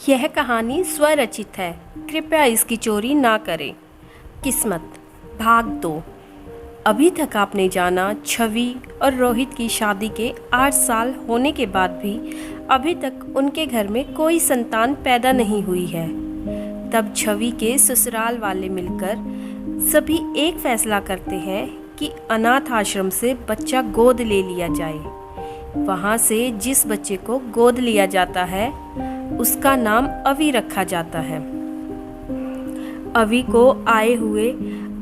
यह कहानी स्वरचित है, कृपया इसकी चोरी ना करें। किस्मत भाग 2। अभी तक आपने जाना, छवि और रोहित की शादी के 8 साल होने के बाद भी अभी तक उनके घर में कोई संतान पैदा नहीं हुई है। तब छवि के ससुराल वाले मिलकर सभी एक फैसला करते हैं कि अनाथ आश्रम से बच्चा गोद ले लिया जाए। वहाँ से जिस बच्चे को गोद लिया जाता है उसका नाम अवि रखा जाता है। अवि को आए हुए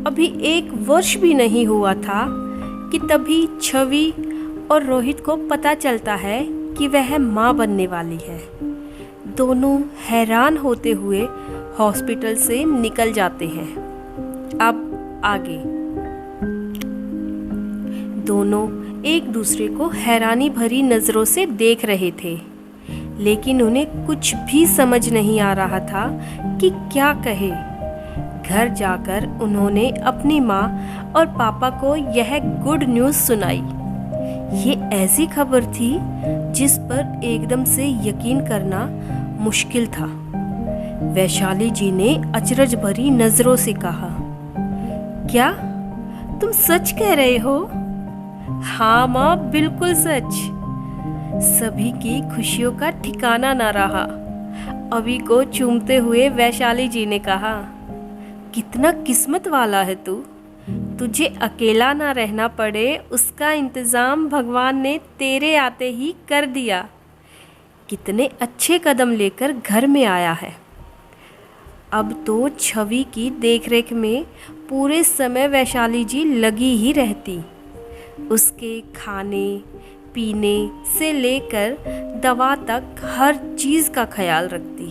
अभी 1 वर्ष भी नहीं हुआ था कि तभी छवि और रोहित को पता चलता है कि वह माँ बनने वाली है। दोनों हैरान होते हुए हॉस्पिटल से निकल जाते हैं। अब आगे दोनों एक दूसरे को हैरानी भरी नज़रों से देख रहे थे, लेकिन उन्हें कुछ भी समझ नहीं आ रहा था कि क्या कहे। घर जाकर उन्होंने अपनी माँ और पापा को यह गुड न्यूज़ सुनाई। ये ऐसी खबर थी जिस पर एकदम से यकीन करना मुश्किल था। वैशाली जी ने अचरज भरी नज़रों से कहा, क्या तुम सच कह रहे हो? हाँ माँ, बिल्कुल सच। सभी की खुशियों का ठिकाना न रहा। अवि को चूमते हुए वैशाली जी ने कहा, कितना किस्मत वाला है तू। तुझे अकेला ना रहना पड़े उसका इंतज़ाम भगवान ने तेरे आते ही कर दिया। कितने अच्छे कदम लेकर घर में आया है। अब तो छवि की देखरेख में पूरे समय वैशाली जी लगी ही रहती। उसके खाने पीने से लेकर दवा तक हर चीज़ का ख्याल रखती,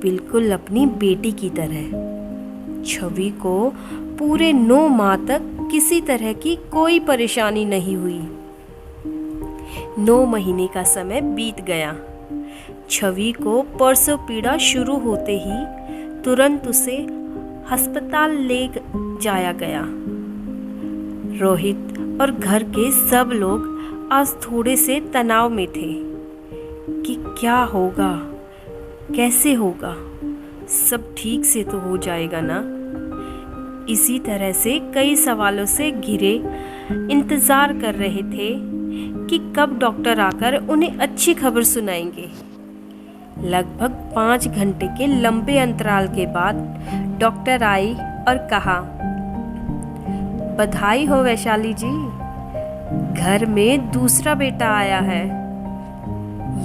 बिल्कुल अपनी बेटी की तरह। छवि को पूरे 9 माह तक किसी तरह की कोई परेशानी नहीं हुई। 9 महीने का समय बीत गया। छवि को प्रसव पीड़ा शुरू होते ही तुरंत उसे अस्पताल ले जाया गया। रोहित और घर के सब लोग आज थोड़े से तनाव में थे कि क्या होगा, कैसे होगा, सब ठीक से तो हो जाएगा ना। इसी तरह से कई सवालों से घिरे इंतज़ार कर रहे थे कि कब डॉक्टर आकर उन्हें अच्छी खबर सुनाएंगे। लगभग 5 घंटे के लंबे अंतराल के बाद डॉक्टर आई और कहा, बधाई हो वैशाली जी, घर में दूसरा बेटा आया है।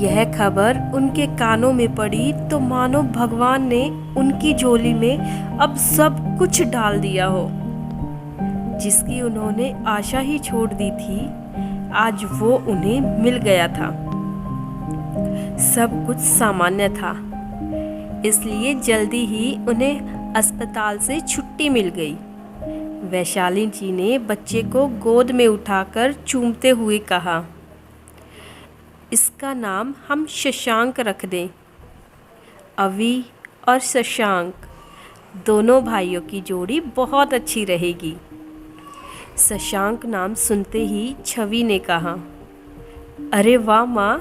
यह खबर उनके कानों में पड़ी तो मानो भगवान ने उनकी झोली में अब सब कुछ डाल दिया हो। जिसकी उन्होंने आशा ही छोड़ दी थी, आज वो उन्हें मिल गया था। सब कुछ सामान्य था, इसलिए जल्दी ही उन्हें अस्पताल से छुट्टी मिल गई। वैशाली जी ने बच्चे को गोद में उठाकर चूमते हुए कहा, इसका नाम हम शशांक रख दें। अवि और शशांक दोनों भाइयों की जोड़ी बहुत अच्छी रहेगी। शशांक नाम सुनते ही छवि ने कहा, अरे वाह माँ,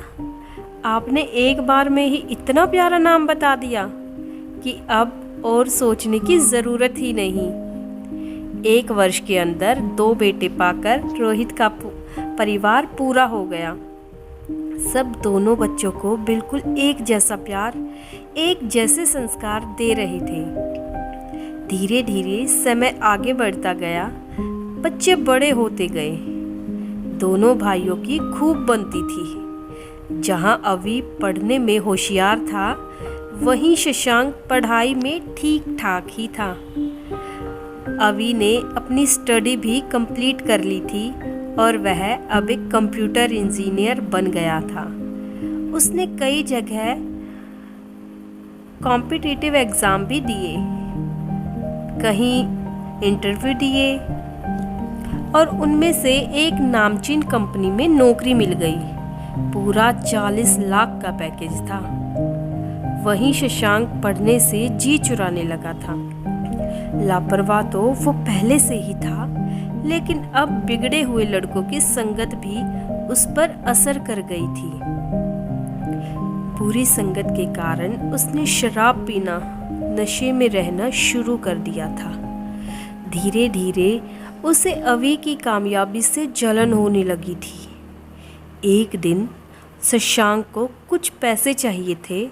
आपने एक बार में ही इतना प्यारा नाम बता दिया कि अब और सोचने की ज़रूरत ही नहीं। 1 वर्ष के अंदर 2 बेटे पाकर रोहित का परिवार पूरा हो गया। सब दोनों बच्चों को बिल्कुल एक जैसा प्यार, एक जैसे संस्कार दे रहे थे। धीरे धीरे समय आगे बढ़ता गया, बच्चे बड़े होते गए। दोनों भाइयों की खूब बनती थी। जहां अवि पढ़ने में होशियार था, वहीं शशांक पढ़ाई में ठीक ठाक ही था। अवि ने अपनी स्टडी भी कंप्लीट कर ली थी और वह अब एक कंप्यूटर इंजीनियर बन गया था। उसने कई जगह कॉम्पिटिटिव एग्ज़ाम भी दिए, कहीं इंटरव्यू दिए और उनमें से एक नामचीन कंपनी में नौकरी मिल गई। पूरा 40 लाख का पैकेज था। वहीं शशांक पढ़ने से जी चुराने लगा था। लापरवाह तो वो पहले से ही था, लेकिन अब बिगड़े हुए लड़कों की संगत भी उस पर असर कर गई थी। बुरी संगत के कारण उसने शराब पीना, नशे में रहना शुरू कर दिया था। धीरे धीरे उसे अवी की कामयाबी से जलन होने लगी थी। एक दिन शशांक को कुछ पैसे चाहिए थे,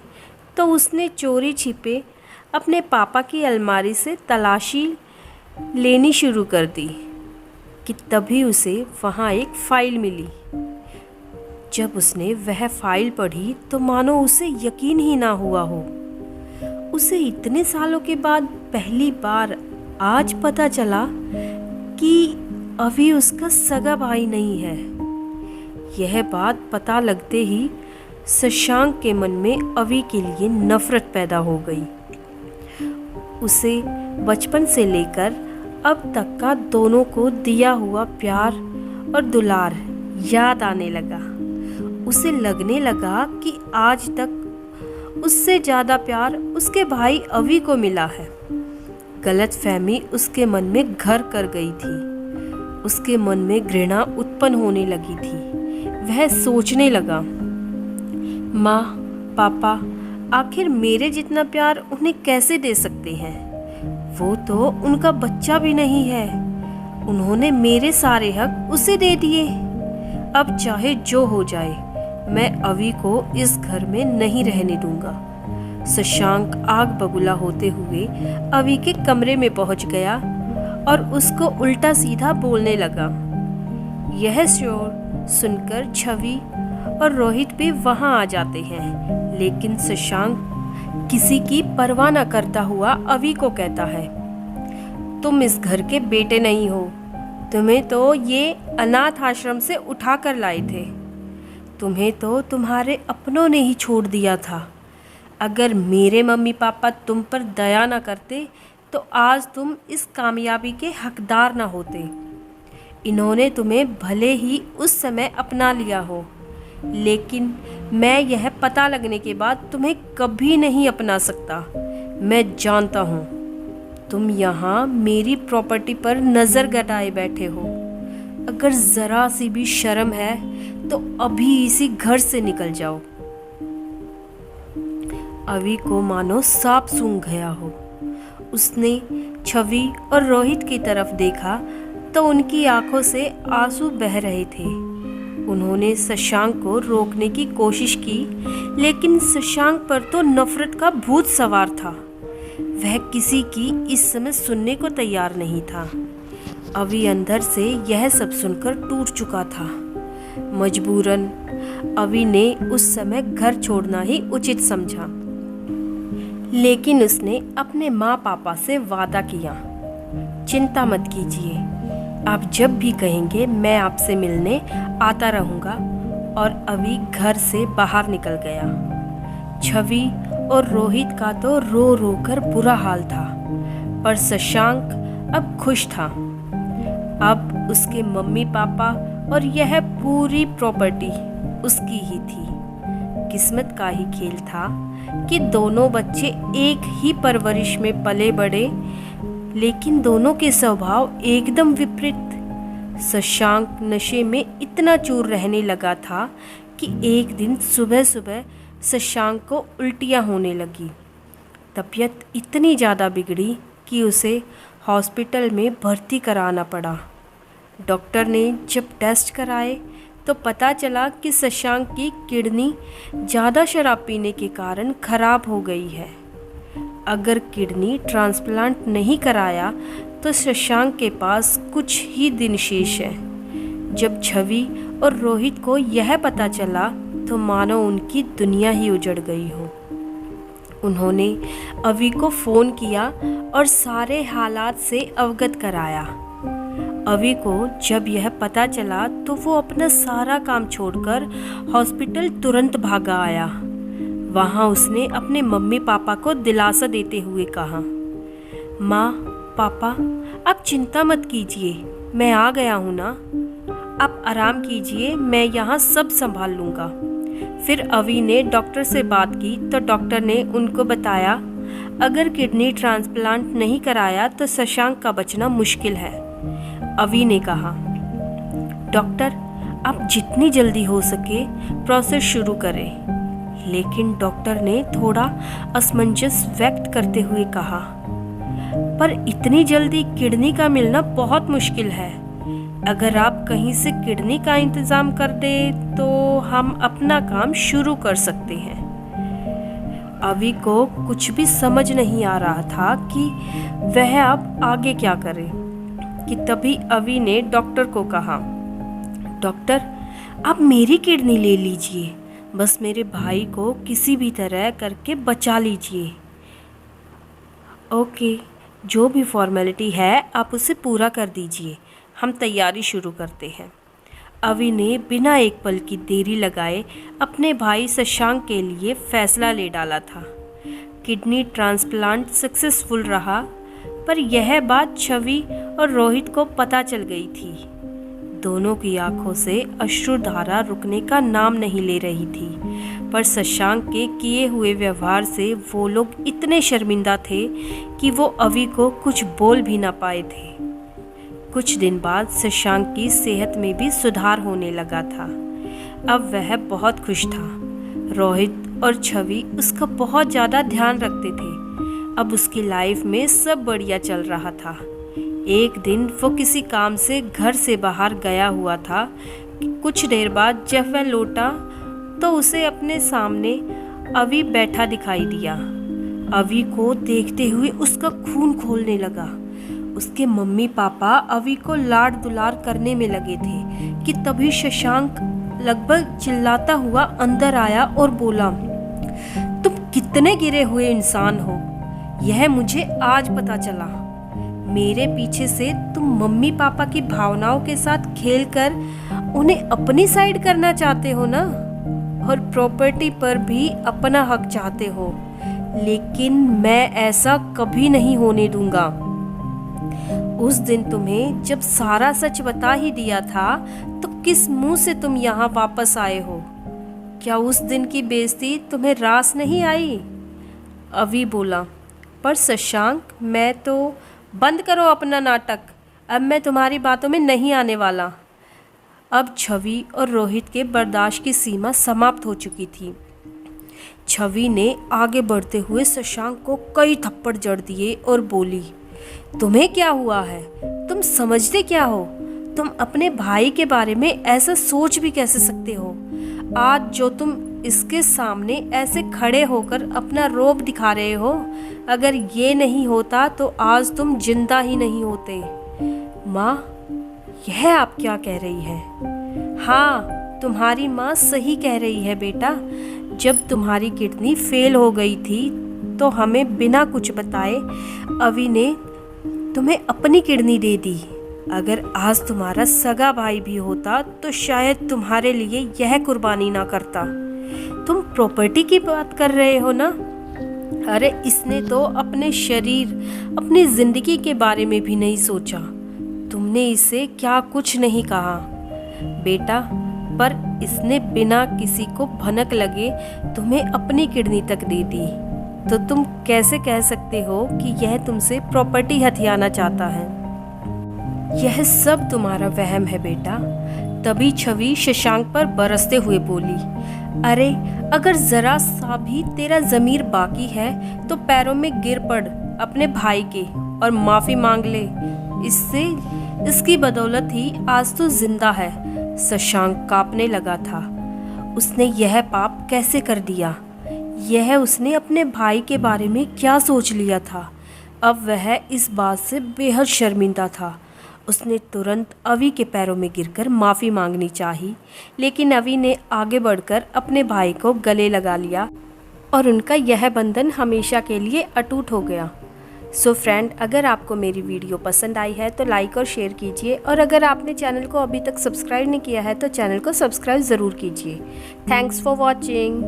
तो उसने चोरी छिपे अपने पापा की अलमारी से तलाशी लेनी शुरू कर दी कि तभी उसे वहाँ एक फ़ाइल मिली। जब उसने वह फ़ाइल पढ़ी तो मानो उसे यकीन ही ना हुआ हो। उसे इतने सालों के बाद पहली बार आज पता चला कि अभी उसका सगा भाई नहीं है। यह बात पता लगते ही शशांक के मन में अवी के लिए नफ़रत पैदा हो गई। उसे बचपन से लेकर अब तक का दोनों को दिया हुआ प्यार और दुलार याद आने लगा। उसे लगने लगा कि आज तक उससे ज़्यादा प्यार उसके भाई अवी को मिला है। गलतफहमी उसके मन में घर कर गई थी। उसके मन में घृणा उत्पन्न होने लगी थी। वह सोचने लगा, माँ पापा आखिर मेरे जितना प्यार उन्हें कैसे दे सकते हैं? वो तो उनका बच्चा भी नहीं है। उन्होंने मेरे सारे हक उसे दे दिए। अब चाहे जो हो जाए, मैं अवी को इस घर में नहीं रहने दूंगा। शशांक आग बबूला होते हुए अवी के कमरे में पहुंच गया और उसको उल्टा सीधा बोलने लगा। यह शोर सुनकर छवि और रोहित भी वहां आ जाते हैं, लेकिन शशांक किसी की परवाह न करता हुआ अवी को कहता है, तुम इस घर के बेटे नहीं हो। तुम्हें तो ये अनाथ आश्रम से उठा कर लाए थे। तुम्हें तो तुम्हारे अपनों ने ही छोड़ दिया था। अगर मेरे मम्मी पापा तुम पर दया न करते तो आज तुम इस कामयाबी के हकदार न होते। इन्होंने तुम्हें भले ही उस समय अपना लिया हो, लेकिन मैं यह पता लगने के बाद तुम्हें कभी नहीं अपना सकता। मैं जानता हूँ तुम यहाँ मेरी प्रॉपर्टी पर नज़र गड़ाए बैठे हो। अगर ज़रा सी भी शर्म है तो अभी इसी घर से निकल जाओ। अवी को मानो सांप सूंघ गया हो। उसने छवि और रोहित की तरफ देखा तो उनकी आंखों से आंसू बह रहे थे। उन्होंने शशांक को रोकने की कोशिश की, लेकिन शशांक पर तो नफरत का भूत सवार था। वह किसी की इस समय सुनने को तैयार नहीं था। अवी अंदर से यह सब सुनकर टूट चुका था। मजबूरन अवी ने उस समय घर छोड़ना ही उचित समझा, लेकिन उसने अपने माँ पापा से वादा किया, चिंता मत कीजिए, आप जब भी कहेंगे मैं आपसे मिलने आता रहूँगा। और अवी घर से बाहर निकल गया। छवि और रोहित का तो रो रो कर बुरा हाल था, पर शशांक अब खुश था। अब उसके मम्मी पापा और यह पूरी प्रॉपर्टी उसकी ही थी। किस्मत का ही खेल था कि दोनों बच्चे एक ही परवरिश में पले बढ़े, लेकिन दोनों के स्वभाव एकदम विपरीत। शशांक नशे में इतना चूर रहने लगा था कि एक दिन सुबह सुबह शशांक को उल्टियाँ होने लगी। तबीयत इतनी ज़्यादा बिगड़ी कि उसे हॉस्पिटल में भर्ती कराना पड़ा। डॉक्टर ने जब टेस्ट कराए तो पता चला कि शशांक की किडनी ज़्यादा शराब पीने के कारण खराब हो गई है। अगर किडनी ट्रांसप्लांट नहीं कराया तो शशांक के पास कुछ ही दिन शेष है। जब छवि और रोहित को यह पता चला तो मानो उनकी दुनिया ही उजड़ गई हो। उन्होंने अवी को फ़ोन किया और सारे हालात से अवगत कराया। अवी को जब यह पता चला तो वो अपना सारा काम छोड़कर हॉस्पिटल तुरंत भागा आया। वहाँ उसने अपने मम्मी पापा को दिलासा देते हुए कहा, माँ पापा आप चिंता मत कीजिए, मैं आ गया हूँ ना, आप आराम कीजिए, मैं यहाँ सब संभाल लूँगा। फिर अवी ने डॉक्टर से बात की तो डॉक्टर ने उनको बताया अगर किडनी ट्रांसप्लांट नहीं कराया तो शशांक का बचना मुश्किल है। अवी ने कहा, डॉक्टर आप जितनी जल्दी हो सके प्रोसेस शुरू करें, लेकिन डॉक्टर ने थोड़ा असमंजस व्यक्त करते हुए कहा, पर इतनी जल्दी किडनी का मिलना बहुत मुश्किल है। अगर आप कहीं से किडनी का इंतज़ाम कर दें तो हम अपना काम शुरू कर सकते हैं। अवी को कुछ भी समझ नहीं आ रहा था कि वह अब आगे क्या करे कि तभी अवी ने डॉक्टर को कहा, डॉक्टर आप मेरी किडनी ले लीजिए, बस मेरे भाई को किसी भी तरह करके बचा लीजिए। ओके, जो भी फॉर्मेलिटी है आप उसे पूरा कर दीजिए, हम तैयारी शुरू करते हैं। अवी ने बिना एक पल की देरी लगाए अपने भाई शशांक के लिए फैसला ले डाला था। किडनी ट्रांसप्लांट सक्सेसफुल रहा, पर यह बात छवि और रोहित को पता चल गई थी। दोनों की आंखों से अश्रुधारा रुकने का नाम नहीं ले रही थी, पर शशांक के किए हुए व्यवहार से वो लोग इतने शर्मिंदा थे कि वो अवी को कुछ बोल भी ना पाए थे। कुछ दिन बाद शशांक की सेहत में भी सुधार होने लगा था। अब वह बहुत खुश था। रोहित और छवि उसका बहुत ज़्यादा ध्यान रखते थे। अब उसकी लाइफ में सब बढ़िया चल रहा था। एक दिन वो किसी काम से घर से बाहर गया हुआ था। कुछ देर बाद जब वह लौटा तो उसे अपने सामने अवी बैठा दिखाई दिया। अवी को देखते हुए उसका खून खौलने लगा। उसके मम्मी पापा अवी को लाड दुलार करने में लगे थे कि तभी शशांक लगभग चिल्लाता हुआ अंदर आया और बोला, तुम कितने गिरे हुए इंसान हो, यह मुझे आज पता चला। मेरे पीछे से तुम मम्मी पापा की भावनाओं के साथ खेलकर उन्हें अपनी साइड करना चाहते हो ना, और प्रॉपर्टी पर भी अपना हक चाहते हो, लेकिन मैं ऐसा कभी नहीं होने दूंगा। उस दिन तुम्हें जब सारा सच बता ही दिया था तो किस मुंह से तुम यहाँ वापस आए हो? क्या उस दिन की बेइज्जती तुम्हें रास नहीं आई? अवी बोला, पर शशांक मैं तो, बंद करो अपना नाटक, अब मैं तुम्हारी बातों में नहीं आने वाला। अब छवि और रोहित के बर्दाश्त की सीमा समाप्त हो चुकी थी। छवि ने आगे बढ़ते हुए शशांक को कई थप्पड़ जड़ दिए और बोली, तुम्हें क्या हुआ है? तुम समझते क्या हो? तुम अपने भाई के बारे में ऐसा सोच भी कैसे सकते हो? आज जो तुम इसके सामने ऐसे खड़े होकर अपना रौब दिखा रहे हो, अगर ये नहीं होता तो आज तुम जिंदा ही नहीं होते। माँ, यह आप क्या कह रही है? हाँ, तुम्हारी माँ सही कह रही है बेटा। जब तुम्हारी किडनी फेल हो गई थी तो हमें बिना कुछ बताए अवी ने तुम्हें अपनी किडनी दे दी। अगर आज तुम्हारा सगा भाई भी होता तो शायद तुम्हारे लिए यह कुर्बानी ना करता। तुम प्रॉपर्टी की बात कर रहे हो ना? अरे इसने तो अपने शरीर, अपनी जिंदगी के बारे में भी नहीं सोचा। तुमने इसे क्या कुछ नहीं कहा बेटा, पर इसने बिना किसी को भनक लगे तुम्हें अपनी किडनी तक दे दी। तो तुम कैसे कह सकते हो कि यह तुमसे प्रॉपर्टी हथियाना चाहता है? यह सब तुम्हारा वहम है बेटा। तभी छवि शशांक पर बरसते हुए बोली, अरे अगर जरा सा भी तेरा ज़मीर बाकी है तो पैरों में गिर पड़ अपने भाई के और माफ़ी मांग ले। इसकी बदौलत ही आज तो जिंदा है। शशांक कांपने लगा था। उसने यह पाप कैसे कर दिया? यह उसने अपने भाई के बारे में क्या सोच लिया था? अब वह इस बात से बेहद शर्मिंदा था। उसने तुरंत अवी के पैरों में गिरकर माफ़ी मांगनी चाही, लेकिन अवी ने आगे बढ़कर अपने भाई को गले लगा लिया और उनका यह बंधन हमेशा के लिए अटूट हो गया। सो फ्रेंड, अगर आपको मेरी वीडियो पसंद आई है तो लाइक और शेयर कीजिए, और अगर आपने चैनल को अभी तक सब्सक्राइब नहीं किया है तो चैनल को सब्सक्राइब ज़रूर कीजिए। Thanks for watching.